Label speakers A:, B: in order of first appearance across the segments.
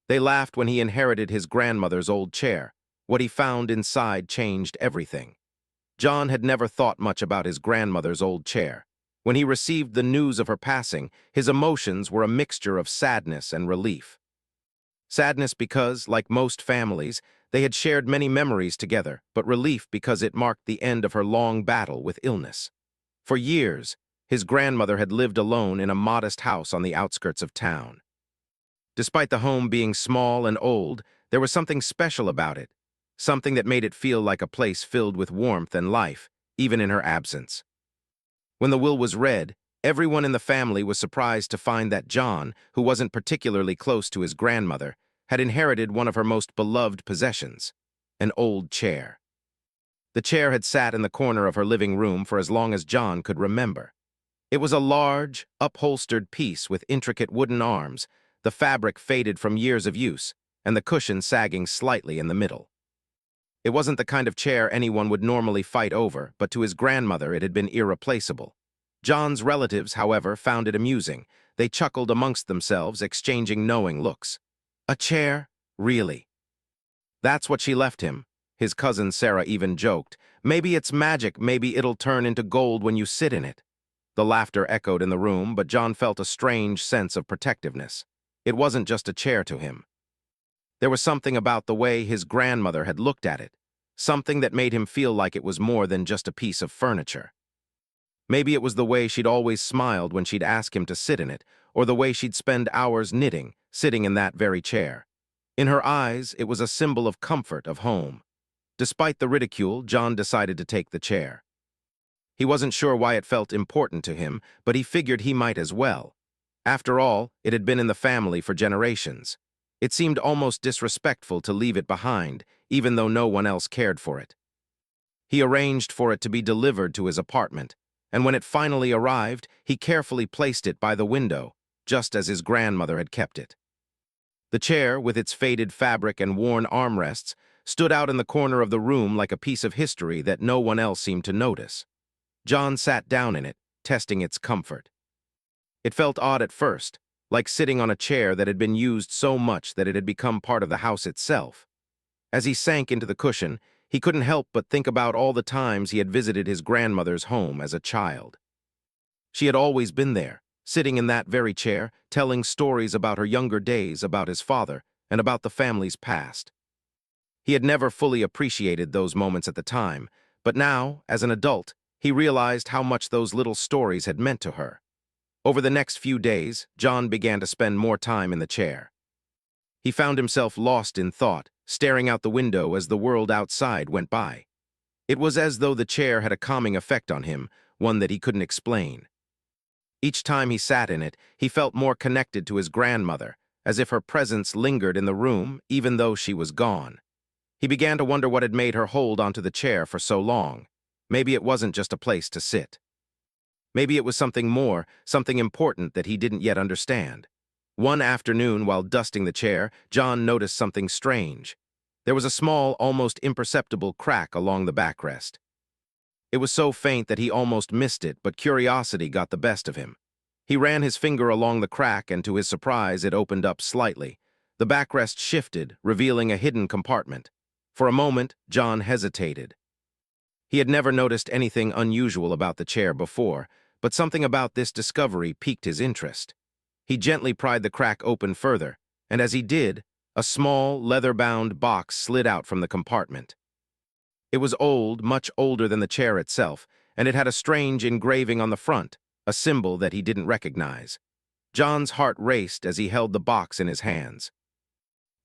A: They laughed when he inherited his grandmother's old chair. What he found inside changed everything. John had never thought much about his grandmother's old chair. When he received the news of her passing, his emotions were a mixture of sadness and relief. Sadness because, like most families, they had shared many memories together, but relief because it marked the end of her long battle with illness. For years, his grandmother had lived alone in a modest house on the outskirts of town. Despite the home being small and old, there was something special about it, something that made it feel like a place filled with warmth and life, even in her absence. When the will was read, everyone in the family was surprised to find that John, who wasn't particularly close to his grandmother, had inherited one of her most beloved possessions, an old chair. The chair had sat in the corner of her living room for as long as John could remember. It was a large, upholstered piece with intricate wooden arms, the fabric faded from years of use, and the cushion sagging slightly in the middle. It wasn't the kind of chair anyone would normally fight over, but to his grandmother it had been irreplaceable. John's relatives, however, found it amusing. They chuckled amongst themselves, exchanging knowing looks. A chair? Really? That's what she left him. His cousin Sarah even joked. Maybe it's magic, maybe it'll turn into gold when you sit in it. The laughter echoed in the room, but John felt a strange sense of protectiveness. It wasn't just a chair to him. There was something about the way his grandmother had looked at it, something that made him feel like it was more than just a piece of furniture. Maybe it was the way she'd always smiled when she'd ask him to sit in it, or the way she'd spend hours knitting, sitting in that very chair. In her eyes, it was a symbol of comfort, of home. Despite the ridicule, John decided to take the chair. He wasn't sure why it felt important to him, but he figured he might as well. After all, it had been in the family for generations. It seemed almost disrespectful to leave it behind, even though no one else cared for it. He arranged for it to be delivered to his apartment, and when it finally arrived, he carefully placed it by the window, just as his grandmother had kept it. The chair, with its faded fabric and worn armrests, stood out in the corner of the room like a piece of history that no one else seemed to notice. John sat down in it, testing its comfort. It felt odd at first, like sitting on a chair that had been used so much that it had become part of the house itself. As he sank into the cushion, he couldn't help but think about all the times he had visited his grandmother's home as a child. She had always been there, sitting in that very chair, telling stories about her younger days, about his father, and about the family's past. He had never fully appreciated those moments at the time, but now, as an adult, he realized how much those little stories had meant to her. Over the next few days, John began to spend more time in the chair. He found himself lost in thought, staring out the window as the world outside went by. It was as though the chair had a calming effect on him, one that he couldn't explain. Each time he sat in it, he felt more connected to his grandmother, as if her presence lingered in the room even though she was gone. He began to wonder what had made her hold onto the chair for so long. Maybe it wasn't just a place to sit. Maybe it was something more, something important that he didn't yet understand. One afternoon, while dusting the chair, John noticed something strange. There was a small, almost imperceptible crack along the backrest. It was so faint that he almost missed it, but curiosity got the best of him. He ran his finger along the crack, and to his surprise, it opened up slightly. The backrest shifted, revealing a hidden compartment. For a moment, John hesitated. He had never noticed anything unusual about the chair before, but something about this discovery piqued his interest. He gently pried the crack open further, and as he did, a small, leather-bound box slid out from the compartment. It was old, much older than the chair itself, and it had a strange engraving on the front, a symbol that he didn't recognize. John's heart raced as he held the box in his hands.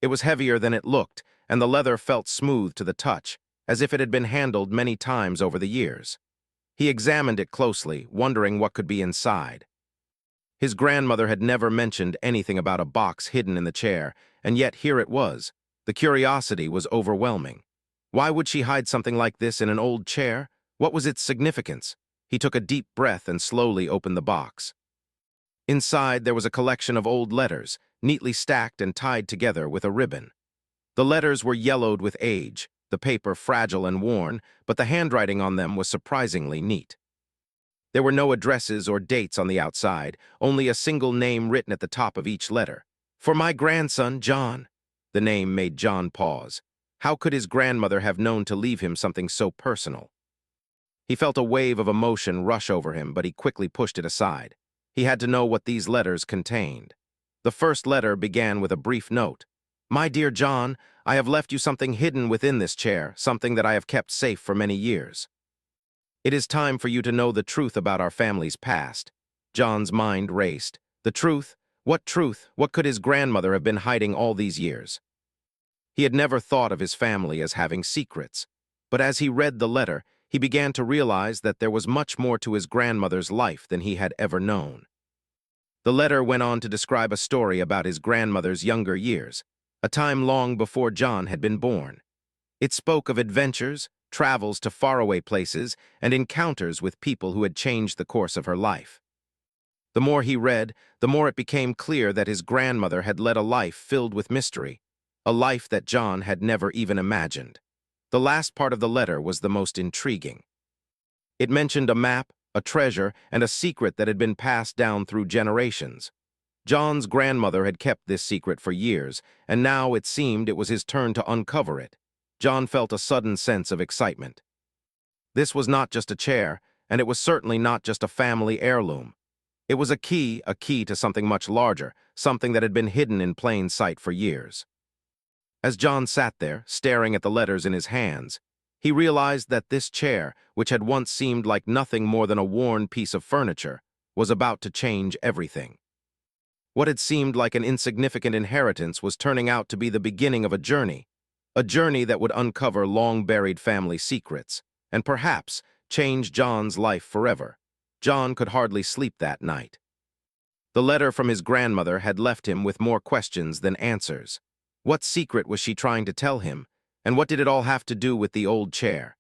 A: It was heavier than it looked, and the leather felt smooth to the touch, as if it had been handled many times over the years. He examined it closely, wondering what could be inside. His grandmother had never mentioned anything about a box hidden in the chair, and yet here it was. The curiosity was overwhelming. Why would she hide something like this in an old chair? What was its significance? He took a deep breath and slowly opened the box. Inside, there was a collection of old letters, neatly stacked and tied together with a ribbon. The letters were yellowed with age, the paper fragile and worn, but the handwriting on them was surprisingly neat. There were no addresses or dates on the outside, only a single name written at the top of each letter. "For my grandson, John." The name made John pause. How could his grandmother have known to leave him something so personal? He felt a wave of emotion rush over him, but he quickly pushed it aside. He had to know what these letters contained. The first letter began with a brief note. "My dear John, I have left you something hidden within this chair, something that I have kept safe for many years. It is time for you to know the truth about our family's past." John's mind raced. The truth? What truth? What could his grandmother have been hiding all these years? He had never thought of his family as having secrets. But as he read the letter, he began to realize that there was much more to his grandmother's life than he had ever known. The letter went on to describe a story about his grandmother's younger years, a time long before John had been born. It spoke of adventures, travels to faraway places, and encounters with people who had changed the course of her life. The more he read, the more it became clear that his grandmother had led a life filled with mystery, a life that John had never even imagined. The last part of the letter was the most intriguing. It mentioned a map, a treasure, and a secret that had been passed down through generations. John's grandmother had kept this secret for years, and now it seemed it was his turn to uncover it. John felt a sudden sense of excitement. This was not just a chair, and it was certainly not just a family heirloom. It was a key to something much larger, something that had been hidden in plain sight for years. As John sat there, staring at the letters in his hands, he realized that this chair, which had once seemed like nothing more than a worn piece of furniture, was about to change everything. What had seemed like an insignificant inheritance was turning out to be the beginning of a journey that would uncover long-buried family secrets, and perhaps change John's life forever. John could hardly sleep that night. The letter from his grandmother had left him with more questions than answers. What secret was she trying to tell him, and what did it all have to do with the old chair?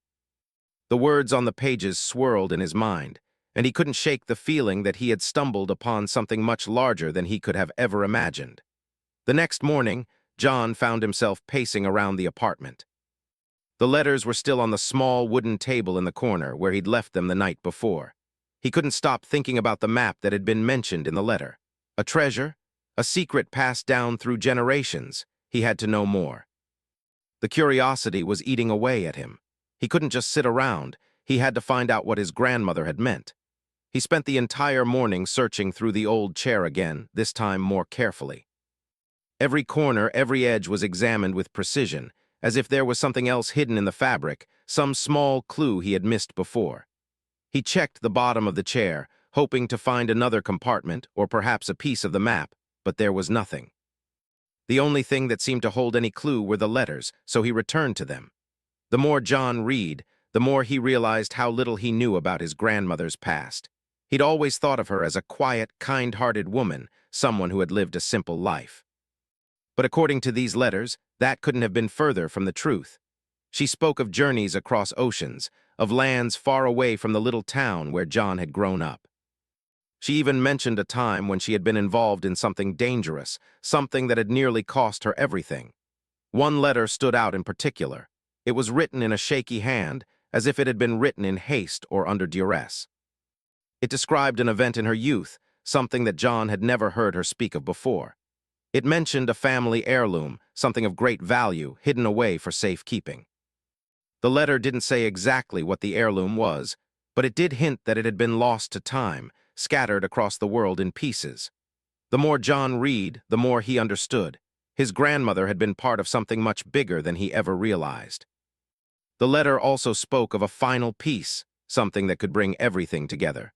A: The words on the pages swirled in his mind, and he couldn't shake the feeling that he had stumbled upon something much larger than he could have ever imagined. The next morning, John found himself pacing around the apartment. The letters were still on the small wooden table in the corner where he'd left them the night before. He couldn't stop thinking about the map that had been mentioned in the letter. A treasure? A secret passed down through generations. He had to know more. The curiosity was eating away at him. He couldn't just sit around. He had to find out what his grandmother had meant. He spent the entire morning searching through the old chair again, this time more carefully. Every corner, every edge was examined with precision, as if there was something else hidden in the fabric, some small clue he had missed before. He checked the bottom of the chair, hoping to find another compartment or perhaps a piece of the map, but there was nothing. The only thing that seemed to hold any clue were the letters, so he returned to them. The more John read, the more he realized how little he knew about his grandmother's past. He'd always thought of her as a quiet, kind-hearted woman, someone who had lived a simple life. But according to these letters, that couldn't have been further from the truth. She spoke of journeys across oceans, of lands far away from the little town where John had grown up. She even mentioned a time when she had been involved in something dangerous, something that had nearly cost her everything. One letter stood out in particular. It was written in a shaky hand, as if it had been written in haste or under duress. It described an event in her youth, something that John had never heard her speak of before. It mentioned a family heirloom, something of great value, hidden away for safekeeping. The letter didn't say exactly what the heirloom was, but it did hint that it had been lost to time, scattered across the world in pieces. The more John read, the more he understood. His grandmother had been part of something much bigger than he ever realized. The letter also spoke of a final piece, something that could bring everything together.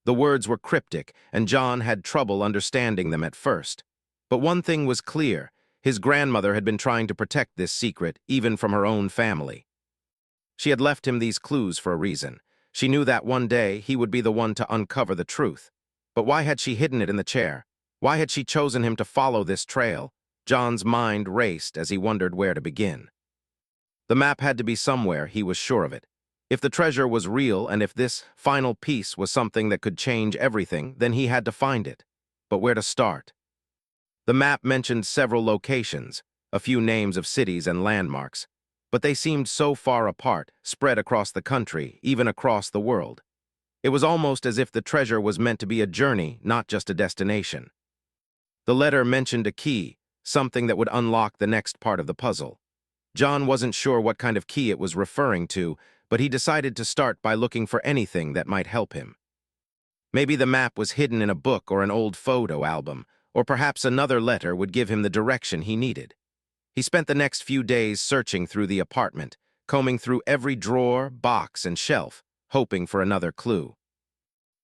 A: The words were cryptic, and John had trouble understanding them at first. But one thing was clear: his grandmother had been trying to protect this secret, even from her own family. She had left him these clues for a reason. She knew that one day he would be the one to uncover the truth. But why had she hidden it in the chair? Why had she chosen him to follow this trail? John's mind raced as he wondered where to begin. The map had to be somewhere, he was sure of it. If the treasure was real and if this final piece was something that could change everything, then he had to find it. But where to start? The map mentioned several locations, a few names of cities and landmarks, but they seemed so far apart, spread across the country, even across the world. It was almost as if the treasure was meant to be a journey, not just a destination. The letter mentioned a key, something that would unlock the next part of the puzzle. John wasn't sure what kind of key it was referring to, but he decided to start by looking for anything that might help him. Maybe the map was hidden in a book or an old photo album, or perhaps another letter would give him the direction he needed. He spent the next few days searching through the apartment, combing through every drawer, box, and shelf, hoping for another clue.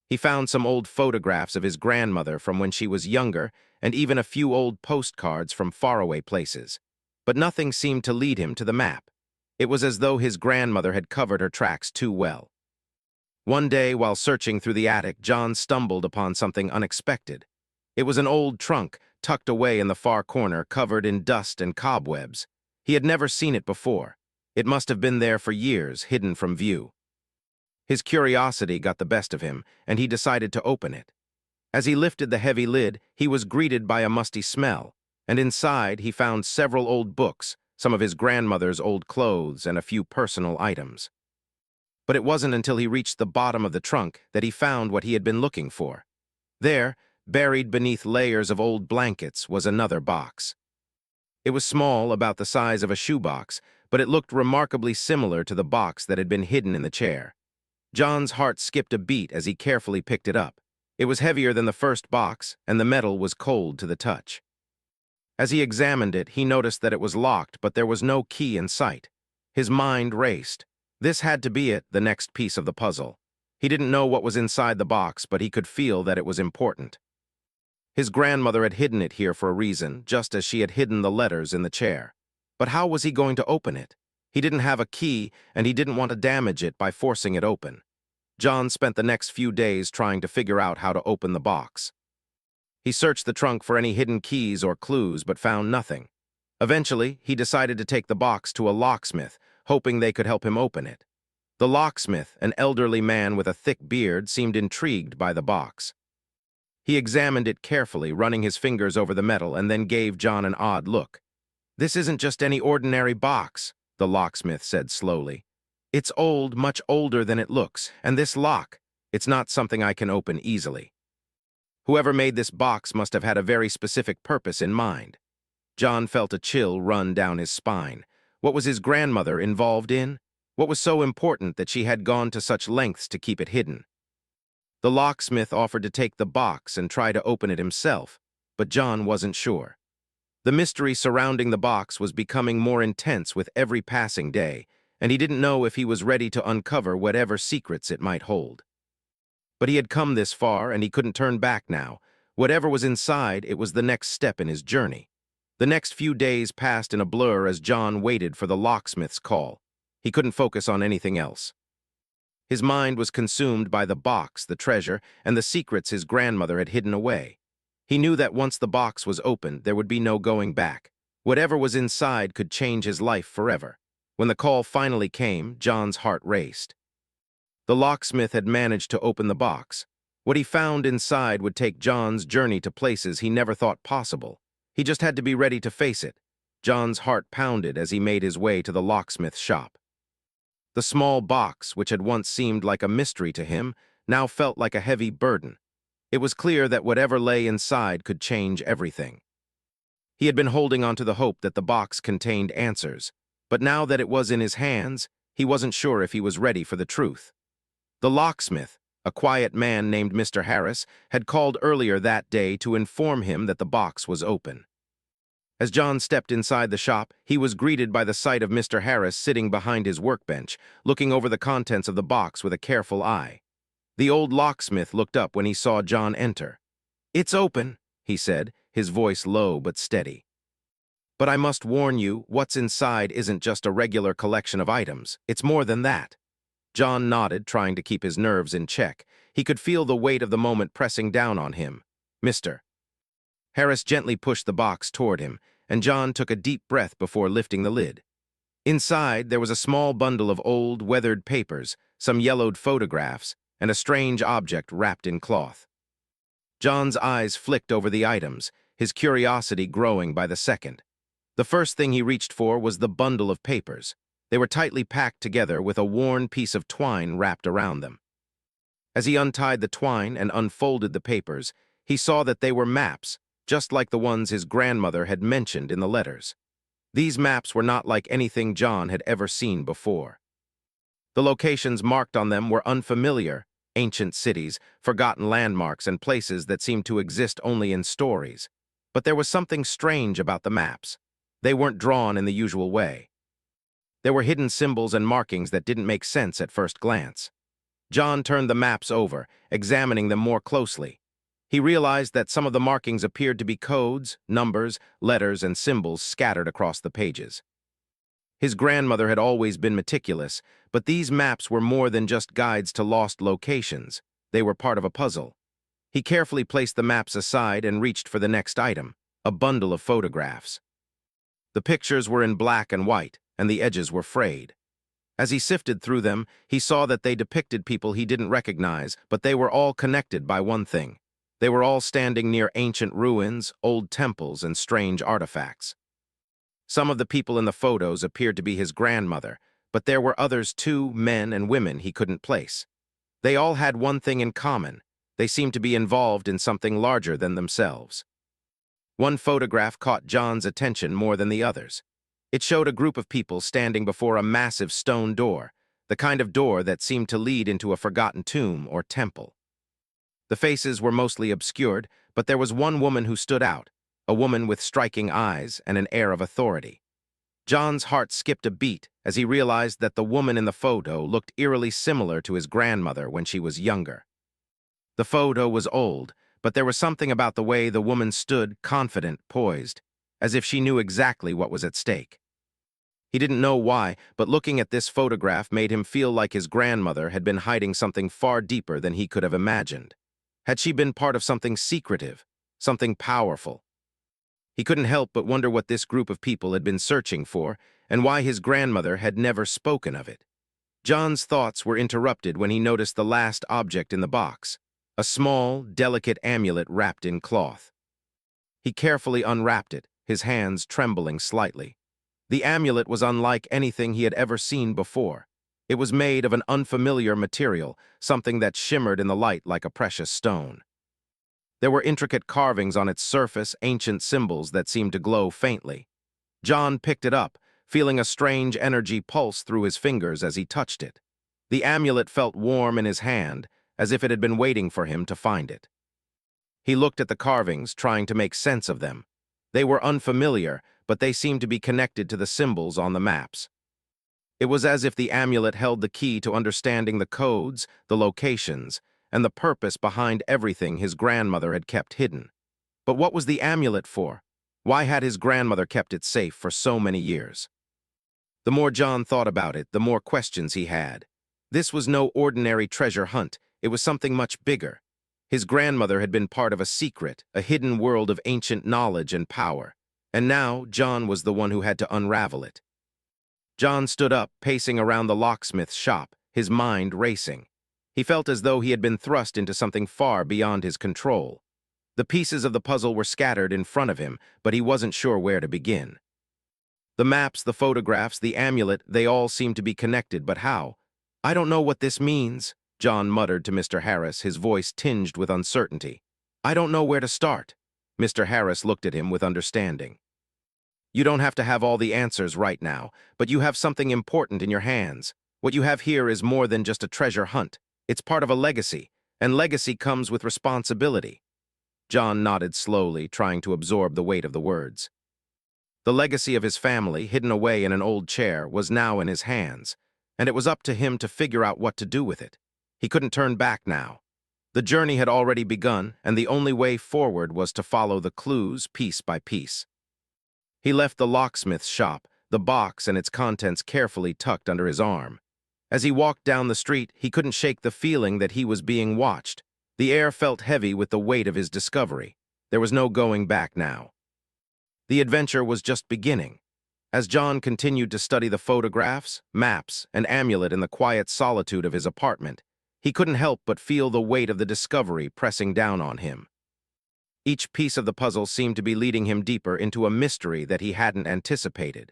A: He found some old photographs of his grandmother from when she was younger and even a few old postcards from faraway places. But nothing seemed to lead him to the map. It was as though his grandmother had covered her tracks too well. One day, while searching through the attic, John stumbled upon something unexpected. It was an old trunk, tucked away in the far corner, covered in dust and cobwebs. He had never seen it before. It must have been there for years, hidden from view. His curiosity got the best of him, and he decided to open it. As he lifted the heavy lid, he was greeted by a musty smell, and inside he found several old books, some of his grandmother's old clothes, and a few personal items. But it wasn't until he reached the bottom of the trunk that he found what he had been looking for. There, buried beneath layers of old blankets, was another box. It was small, about the size of a shoebox, but it looked remarkably similar to the box that had been hidden in the chair. John's heart skipped a beat as he carefully picked it up. It was heavier than the first box, and the metal was cold to the touch. As he examined it, he noticed that it was locked, but there was no key in sight. His mind raced. This had to be it, the next piece of the puzzle. He didn't know what was inside the box, but he could feel that it was important. His grandmother had hidden it here for a reason, just as she had hidden the letters in the chair. But how was he going to open it? He didn't have a key, and he didn't want to damage it by forcing it open. John spent the next few days trying to figure out how to open the box. He searched the trunk for any hidden keys or clues, but found nothing. Eventually, he decided to take the box to a locksmith, hoping they could help him open it. The locksmith, an elderly man with a thick beard, seemed intrigued by the box. He examined it carefully, running his fingers over the metal, and then gave John an odd look. "This isn't just any ordinary box," the locksmith said slowly. "It's old, much older than it looks, and this lock, it's not something I can open easily." Whoever made this box must have had a very specific purpose in mind. John felt a chill run down his spine. What was his grandmother involved in? What was so important that she had gone to such lengths to keep it hidden? The locksmith offered to take the box and try to open it himself, but John wasn't sure. The mystery surrounding the box was becoming more intense with every passing day, and he didn't know if he was ready to uncover whatever secrets it might hold. But he had come this far, and he couldn't turn back now. Whatever was inside, it was the next step in his journey. The next few days passed in a blur as John waited for the locksmith's call. He couldn't focus on anything else. His mind was consumed by the box, the treasure, and the secrets his grandmother had hidden away. He knew that once the box was opened, there would be no going back. Whatever was inside could change his life forever. When the call finally came, John's heart raced. The locksmith had managed to open the box. What he found inside would take John's journey to places he never thought possible. He just had to be ready to face it. John's heart pounded as he made his way to the locksmith's shop. The small box, which had once seemed like a mystery to him, now felt like a heavy burden. It was clear that whatever lay inside could change everything. He had been holding on to the hope that the box contained answers, but now that it was in his hands, he wasn't sure if he was ready for the truth. The locksmith, a quiet man named Mr. Harris, had called earlier that day to inform him that the box was open. As John stepped inside the shop, he was greeted by the sight of Mr. Harris sitting behind his workbench, looking over the contents of the box with a careful eye. The old locksmith looked up when he saw John enter. "It's open," he said, his voice low but steady. "But I must warn you, what's inside isn't just a regular collection of items. It's more than that." John nodded, trying to keep his nerves in check. He could feel the weight of the moment pressing down on him. "Mr." Harris gently pushed the box toward him, and John took a deep breath before lifting the lid. Inside, there was a small bundle of old, weathered papers, some yellowed photographs, and a strange object wrapped in cloth. John's eyes flicked over the items, his curiosity growing by the second. The first thing he reached for was the bundle of papers. They were tightly packed together with a worn piece of twine wrapped around them. As he untied the twine and unfolded the papers, he saw that they were maps, just like the ones his grandmother had mentioned in the letters. These maps were not like anything John had ever seen before. The locations marked on them were unfamiliar, ancient cities, forgotten landmarks, and places that seemed to exist only in stories. But there was something strange about the maps. They weren't drawn in the usual way. There were hidden symbols and markings that didn't make sense at first glance. John turned the maps over, examining them more closely. He realized that some of the markings appeared to be codes, numbers, letters, and symbols scattered across the pages. His grandmother had always been meticulous, but these maps were more than just guides to lost locations. They were part of a puzzle. He carefully placed the maps aside and reached for the next item, a bundle of photographs. The pictures were in black and white, and the edges were frayed. As he sifted through them, he saw that they depicted people he didn't recognize, but they were all connected by one thing. They were all standing near ancient ruins, old temples, and strange artifacts. Some of the people in the photos appeared to be his grandmother, but there were others too, men and women he couldn't place. They all had one thing in common. They seemed to be involved in something larger than themselves. One photograph caught John's attention more than the others. It showed a group of people standing before a massive stone door, the kind of door that seemed to lead into a forgotten tomb or temple. The faces were mostly obscured, but there was one woman who stood out, a woman with striking eyes and an air of authority. John's heart skipped a beat as he realized that the woman in the photo looked eerily similar to his grandmother when she was younger. The photo was old, but there was something about the way the woman stood, confident, poised, as if she knew exactly what was at stake. He didn't know why, but looking at this photograph made him feel like his grandmother had been hiding something far deeper than he could have imagined. Had she been part of something secretive, something powerful? He couldn't help but wonder what this group of people had been searching for and why his grandmother had never spoken of it. John's thoughts were interrupted when he noticed the last object in the box, a small, delicate amulet wrapped in cloth. He carefully unwrapped it, his hands trembling slightly. The amulet was unlike anything he had ever seen before. It was made of an unfamiliar material, something that shimmered in the light like a precious stone. There were intricate carvings on its surface, ancient symbols that seemed to glow faintly. John picked it up, feeling a strange energy pulse through his fingers as he touched it. The amulet felt warm in his hand, as if it had been waiting for him to find it. He looked at the carvings, trying to make sense of them. They were unfamiliar, but they seemed to be connected to the symbols on the maps. It was as if the amulet held the key to understanding the codes, the locations, and the purpose behind everything his grandmother had kept hidden. But what was the amulet for? Why had his grandmother kept it safe for so many years? The more John thought about it, the more questions he had. This was no ordinary treasure hunt. It was something much bigger. His grandmother had been part of a secret, a hidden world of ancient knowledge and power. And now, John was the one who had to unravel it. John stood up, pacing around the locksmith's shop, his mind racing. He felt as though he had been thrust into something far beyond his control. The pieces of the puzzle were scattered in front of him, but he wasn't sure where to begin. The maps, the photographs, the amulet, they all seemed to be connected, but how? "I don't know what this means," John muttered to Mr. Harris, his voice tinged with uncertainty. "I don't know where to start." Mr. Harris looked at him with understanding. "You don't have to have all the answers right now, but you have something important in your hands. What you have here is more than just a treasure hunt. It's part of a legacy, and legacy comes with responsibility." John nodded slowly, trying to absorb the weight of the words. The legacy of his family, hidden away in an old chair, was now in his hands, and it was up to him to figure out what to do with it. He couldn't turn back now. The journey had already begun, and the only way forward was to follow the clues piece by piece. He left the locksmith's shop, the box and its contents carefully tucked under his arm. As he walked down the street, he couldn't shake the feeling that he was being watched. The air felt heavy with the weight of his discovery. There was no going back now. The adventure was just beginning. As John continued to study the photographs, maps, and amulet in the quiet solitude of his apartment, he couldn't help but feel the weight of the discovery pressing down on him. Each piece of the puzzle seemed to be leading him deeper into a mystery that he hadn't anticipated.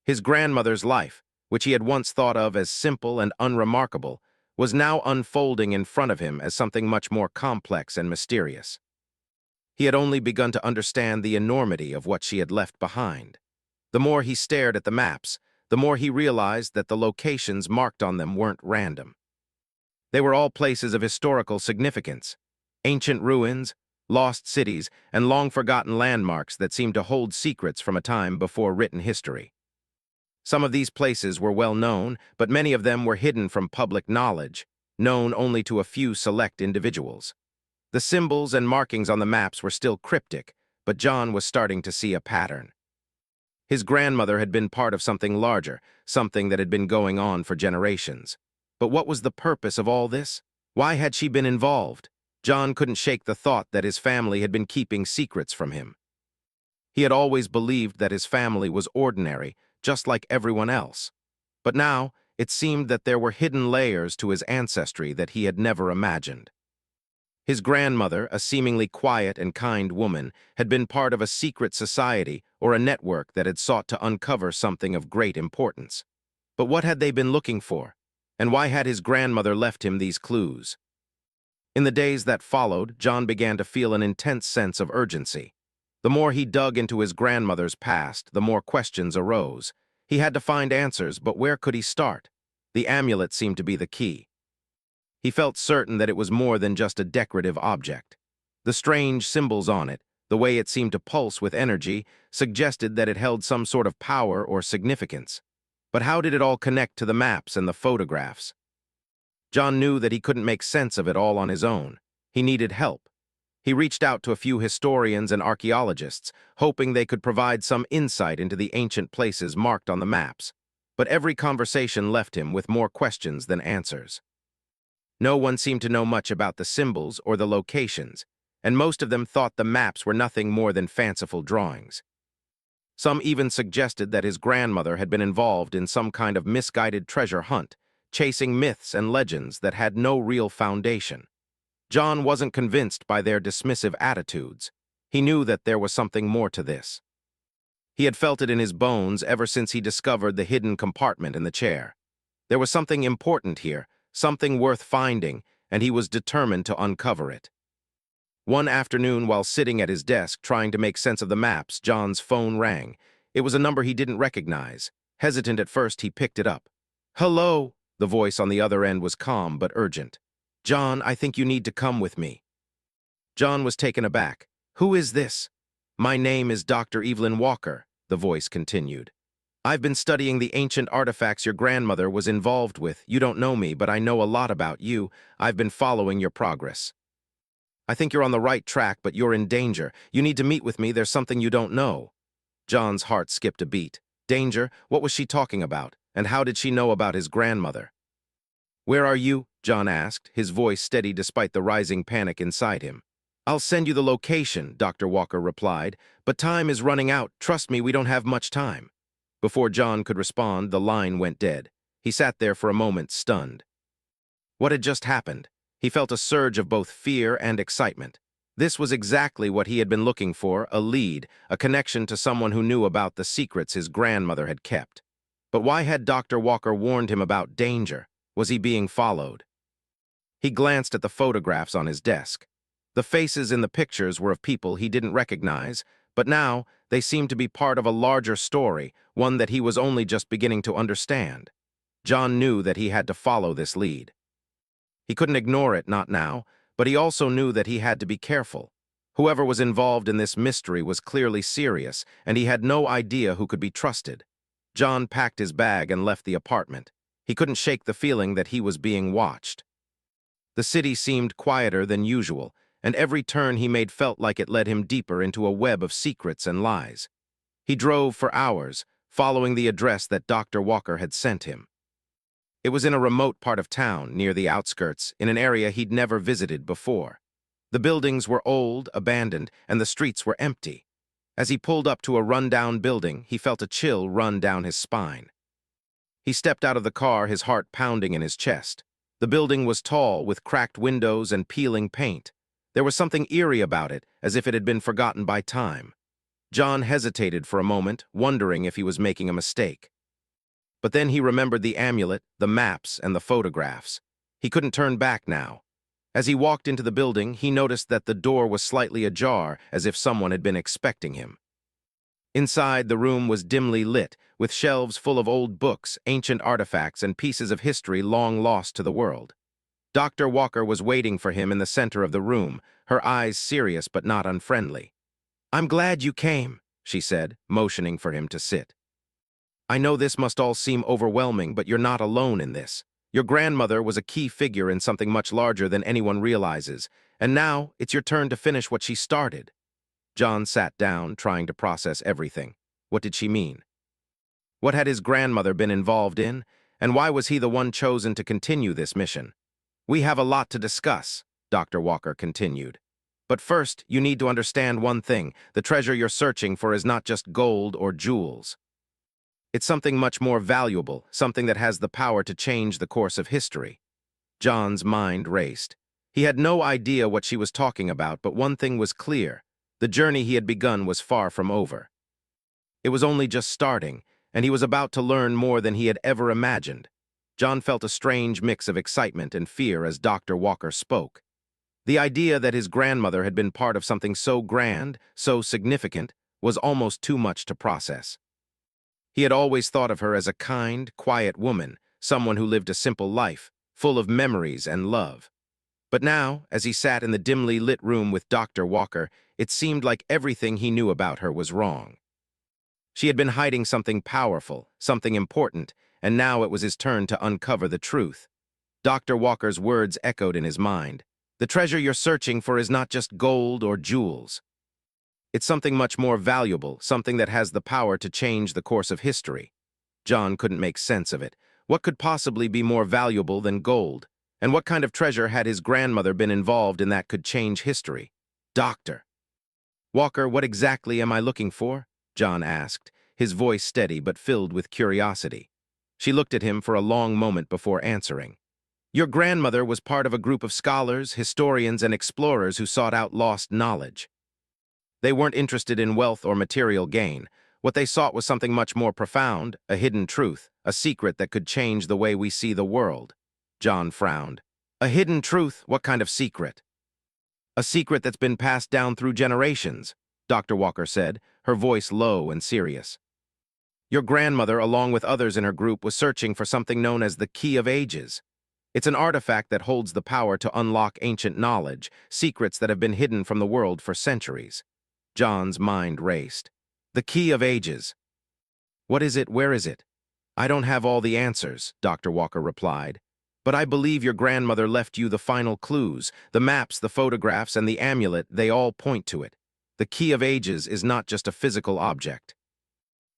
A: His grandmother's life, which he had once thought of as simple and unremarkable, was now unfolding in front of him as something much more complex and mysterious. He had only begun to understand the enormity of what she had left behind. The more he stared at the maps, the more he realized that the locations marked on them weren't random. They were all places of historical significance, ancient ruins, lost cities, and long-forgotten landmarks that seemed to hold secrets from a time before written history. Some of these places were well known, but many of them were hidden from public knowledge, known only to a few select individuals. The symbols and markings on the maps were still cryptic, but John was starting to see a pattern. His grandmother had been part of something larger, something that had been going on for generations. But what was the purpose of all this? Why had she been involved? John couldn't shake the thought that his family had been keeping secrets from him. He had always believed that his family was ordinary, just like everyone else. But now, it seemed that there were hidden layers to his ancestry that he had never imagined. His grandmother, a seemingly quiet and kind woman, had been part of a secret society or a network that had sought to uncover something of great importance. But what had they been looking for? And why had his grandmother left him these clues? In the days that followed, John began to feel an intense sense of urgency. The more he dug into his grandmother's past, the more questions arose. He had to find answers, but where could he start? The amulet seemed to be the key. He felt certain that it was more than just a decorative object. The strange symbols on it, the way it seemed to pulse with energy, suggested that it held some sort of power or significance. But how did it all connect to the maps and the photographs? John knew that he couldn't make sense of it all on his own. He needed help. He reached out to a few historians and archaeologists, hoping they could provide some insight into the ancient places marked on the maps. But every conversation left him with more questions than answers. No one seemed to know much about the symbols or the locations, and most of them thought the maps were nothing more than fanciful drawings. Some even suggested that his grandmother had been involved in some kind of misguided treasure hunt, chasing myths and legends that had no real foundation. John wasn't convinced by their dismissive attitudes. He knew that there was something more to this. He had felt it in his bones ever since he discovered the hidden compartment in the chair. There was something important here, something worth finding, and he was determined to uncover it. One afternoon, while sitting at his desk trying to make sense of the maps, John's phone rang. It was a number he didn't recognize. Hesitant at first, he picked it up. "Hello?" The voice on the other end was calm but urgent. "John, I think you need to come with me." John was taken aback. "Who is this?" "My name is Dr. Evelyn Walker," the voice continued. "I've been studying the ancient artifacts your grandmother was involved with. You don't know me, but I know a lot about you. I've been following your progress. I think you're on the right track, but you're in danger. You need to meet with me. There's something you don't know." John's heart skipped a beat. Danger? What was she talking about? And how did she know about his grandmother? "Where are you?" John asked, his voice steady despite the rising panic inside him. "I'll send you the location," Dr. Walker replied, "but time is running out. Trust me, we don't have much time." Before John could respond, the line went dead. He sat there for a moment, stunned. What had just happened? He felt a surge of both fear and excitement. This was exactly what he had been looking for, a lead, a connection to someone who knew about the secrets his grandmother had kept. But why had Dr. Walker warned him about danger? Was he being followed? He glanced at the photographs on his desk. The faces in the pictures were of people he didn't recognize, but now they seemed to be part of a larger story, one that he was only just beginning to understand. John knew that he had to follow this lead. He couldn't ignore it, not now, but he also knew that he had to be careful. Whoever was involved in this mystery was clearly serious, and he had no idea who could be trusted. John packed his bag and left the apartment. He couldn't shake the feeling that he was being watched. The city seemed quieter than usual, and every turn he made felt like it led him deeper into a web of secrets and lies. He drove for hours, following the address that Dr. Walker had sent him. It was in a remote part of town, near the outskirts, in an area he'd never visited before. The buildings were old, abandoned, and the streets were empty. As he pulled up to a run-down building, he felt a chill run down his spine. He stepped out of the car, his heart pounding in his chest. The building was tall, with cracked windows and peeling paint. There was something eerie about it, as if it had been forgotten by time. John hesitated for a moment, wondering if he was making a mistake. But then he remembered the amulet, the maps, and the photographs. He couldn't turn back now. As he walked into the building, he noticed that the door was slightly ajar, as if someone had been expecting him. Inside, the room was dimly lit, with shelves full of old books, ancient artifacts, and pieces of history long lost to the world. Dr. Walker was waiting for him in the center of the room, her eyes serious but not unfriendly. "I'm glad you came," she said, motioning for him to sit. "I know this must all seem overwhelming, but you're not alone in this. Your grandmother was a key figure in something much larger than anyone realizes, and now it's your turn to finish what she started." John sat down, trying to process everything. What did she mean? What had his grandmother been involved in, and why was he the one chosen to continue this mission? "We have a lot to discuss," Dr. Walker continued. "But first, you need to understand one thing. The treasure you're searching for is not just gold or jewels. It's something much more valuable, something that has the power to change the course of history." John's mind raced. He had no idea what she was talking about, but one thing was clear. The journey he had begun was far from over. It was only just starting, and he was about to learn more than he had ever imagined. John felt a strange mix of excitement and fear as Dr. Walker spoke. The idea that his grandmother had been part of something so grand, so significant, was almost too much to process. He had always thought of her as a kind, quiet woman, someone who lived a simple life, full of memories and love. But now, as he sat in the dimly lit room with Dr. Walker, it seemed like everything he knew about her was wrong. She had been hiding something powerful, something important, and now it was his turn to uncover the truth. Dr. Walker's words echoed in his mind. "The treasure you're searching for is not just gold or jewels. It's something much more valuable, something that has the power to change the course of history." John couldn't make sense of it. What could possibly be more valuable than gold? And what kind of treasure had his grandmother been involved in that could change history? "Doctor Walker, what exactly am I looking for?" John asked, his voice steady but filled with curiosity. She looked at him for a long moment before answering. "Your grandmother was part of a group of scholars, historians, and explorers who sought out lost knowledge. They weren't interested in wealth or material gain. What they sought was something much more profound, a hidden truth, a secret that could change the way we see the world." John frowned. "A hidden truth? What kind of secret?" "A secret that's been passed down through generations," Dr. Walker said, her voice low and serious. "Your grandmother, along with others in her group, was searching for something known as the Key of Ages. It's an artifact that holds the power to unlock ancient knowledge, secrets that have been hidden from the world for centuries." John's mind raced. "The Key of Ages. What is it? Where is it?" "I don't have all the answers," Dr. Walker replied. "But I believe your grandmother left you the final clues. The maps, the photographs, and the amulet, they all point to it. The Key of Ages is not just a physical object.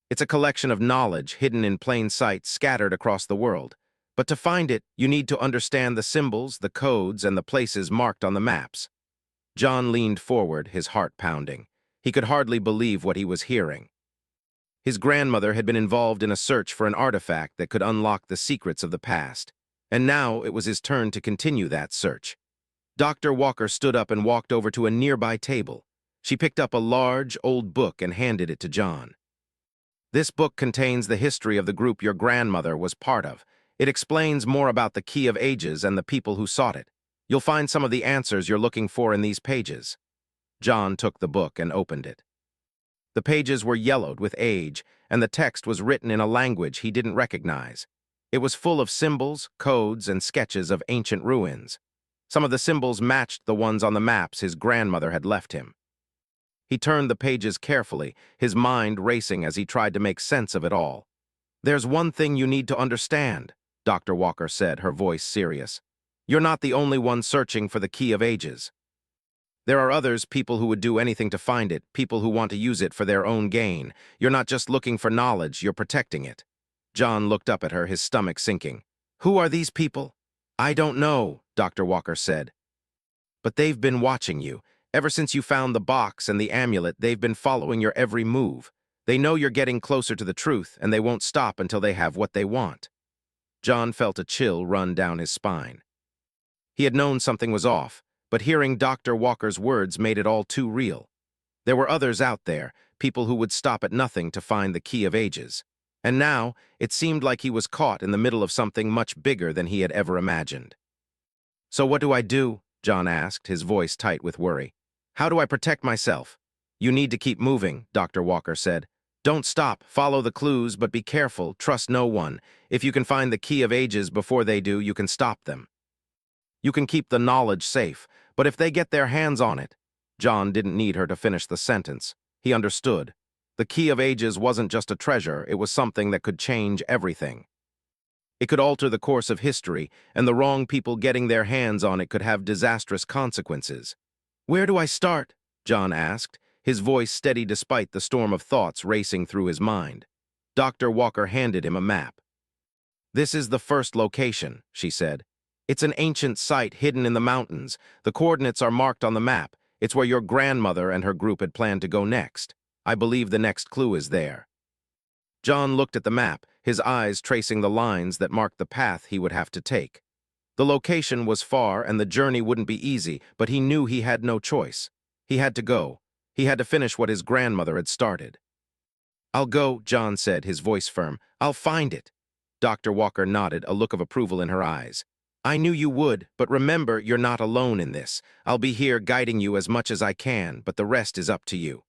A: It's a collection of knowledge hidden in plain sight, scattered across the world. But to find it, you need to understand the symbols, the codes, and the places marked on the maps." John leaned forward, his heart pounding. He could hardly believe what he was hearing. His grandmother had been involved in a search for an artifact that could unlock the secrets of the past, and now it was his turn to continue that search. Dr. Walker stood up and walked over to a nearby table. She picked up a large, old book and handed it to John. "This book contains the history of the group your grandmother was part of. It explains more about the Key of Ages and the people who sought it. You'll find some of the answers you're looking for in these pages." John took the book and opened it. The pages were yellowed with age, and the text was written in a language he didn't recognize. It was full of symbols, codes, and sketches of ancient ruins. Some of the symbols matched the ones on the maps his grandmother had left him. He turned the pages carefully, his mind racing as he tried to make sense of it all. "There's one thing you need to understand," Dr. Walker said, her voice serious. "You're not the only one searching for the Key of Ages. There are others, people who would do anything to find it, people who want to use it for their own gain. You're not just looking for knowledge, you're protecting it." John looked up at her, his stomach sinking. "Who are these people?" "I don't know," Dr. Walker said. "But they've been watching you. Ever since you found the box and the amulet, they've been following your every move. They know you're getting closer to the truth, and they won't stop until they have what they want." John felt a chill run down his spine. He had known something was off, but hearing Dr. Walker's words made it all too real. There were others out there, people who would stop at nothing to find the Key of Ages. And now, it seemed like he was caught in the middle of something much bigger than he had ever imagined. "So what do I do?" John asked, his voice tight with worry. How do I protect myself? You need to keep moving, Dr. Walker said. Don't stop, follow the clues, but be careful, trust no one. If you can find the key of ages before they do, you can stop them. You can keep the knowledge safe, but if they get their hands on it— John didn't need her to finish the sentence. He understood. The key of ages wasn't just a treasure, it was something that could change everything. It could alter the course of history, and the wrong people getting their hands on it could have disastrous consequences. Where do I start? John asked, his voice steady despite the storm of thoughts racing through his mind. Dr. Walker handed him a map. This is the first location, she said. It's an ancient site hidden in the mountains. The coordinates are marked on the map. It's where your grandmother and her group had planned to go next. I believe the next clue is there. John looked at the map, his eyes tracing the lines that marked the path he would have to take. The location was far and the journey wouldn't be easy, but he knew he had no choice. He had to go. He had to finish what his grandmother had started. I'll go, John said, his voice firm. I'll find it. Dr. Walker nodded, a look of approval in her eyes. I knew you would, but remember, you're not alone in this. I'll be here guiding you as much as I can, but the rest is up to you.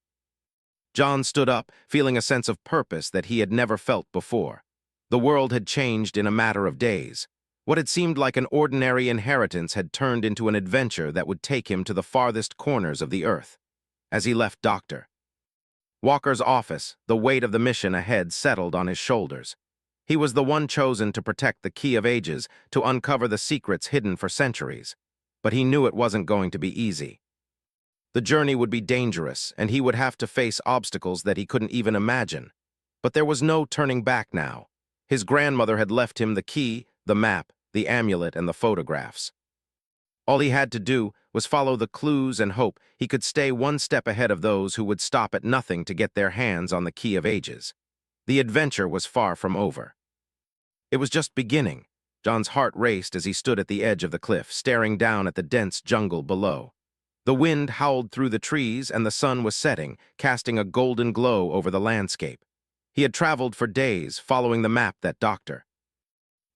A: John stood up, feeling a sense of purpose that he had never felt before. The world had changed in a matter of days. What had seemed like an ordinary inheritance had turned into an adventure that would take him to the farthest corners of the earth. As he left Dr. Walker's office, the weight of the mission ahead settled on his shoulders. He was the one chosen to protect the key of ages, to uncover the secrets hidden for centuries. But he knew it wasn't going to be easy. The journey would be dangerous, and he would have to face obstacles that he couldn't even imagine. But there was no turning back now. His grandmother had left him the key, the map, the amulet, and the photographs. All he had to do was follow the clues and hope he could stay one step ahead of those who would stop at nothing to get their hands on the key of ages. The adventure was far from over. It was just beginning. John's heart raced as he stood at the edge of the cliff, staring down at the dense jungle below. The wind howled through the trees and the sun was setting, casting a golden glow over the landscape. He had traveled for days, following the map that Dr.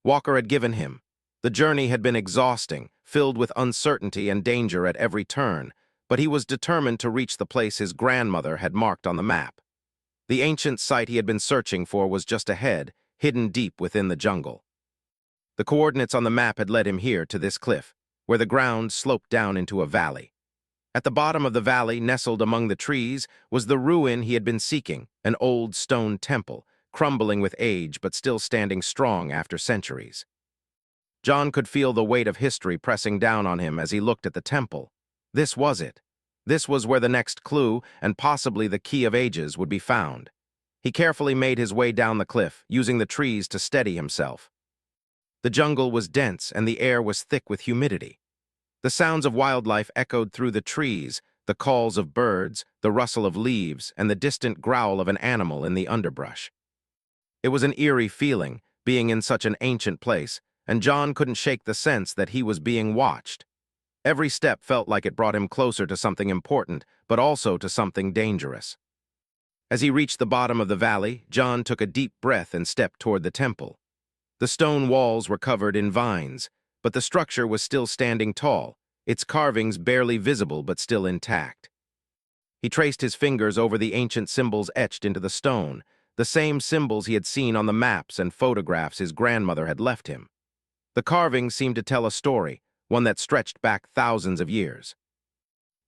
A: Walker had given him. The journey had been exhausting, filled with uncertainty and danger at every turn, but he was determined to reach the place his grandmother had marked on the map. The ancient site he had been searching for was just ahead, hidden deep within the jungle. The coordinates on the map had led him here to this cliff, where the ground sloped down into a valley. At the bottom of the valley, nestled among the trees, was the ruin he had been seeking, an old stone temple, crumbling with age but still standing strong after centuries. John could feel the weight of history pressing down on him as he looked at the temple. This was it. This was where the next clue, and possibly the key of ages, would be found. He carefully made his way down the cliff, using the trees to steady himself. The jungle was dense and the air was thick with humidity. The sounds of wildlife echoed through the trees, the calls of birds, the rustle of leaves, and the distant growl of an animal in the underbrush. It was an eerie feeling, being in such an ancient place, and John couldn't shake the sense that he was being watched. Every step felt like it brought him closer to something important, but also to something dangerous. As he reached the bottom of the valley, John took a deep breath and stepped toward the temple. The stone walls were covered in vines, but the structure was still standing tall, its carvings barely visible but still intact. He traced his fingers over the ancient symbols etched into the stone, the same symbols he had seen on the maps and photographs his grandmother had left him. The carvings seemed to tell a story, one that stretched back thousands of years.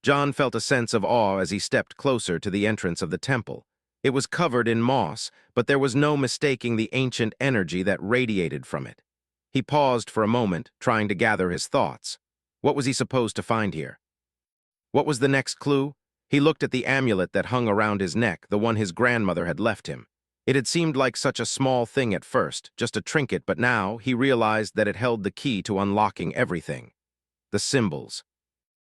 A: John felt a sense of awe as he stepped closer to the entrance of the temple. It was covered in moss, but there was no mistaking the ancient energy that radiated from it. He paused for a moment, trying to gather his thoughts. What was he supposed to find here? What was the next clue? He looked at the amulet that hung around his neck, the one his grandmother had left him. It had seemed like such a small thing at first, just a trinket, but now he realized that it held the key to unlocking everything. The symbols.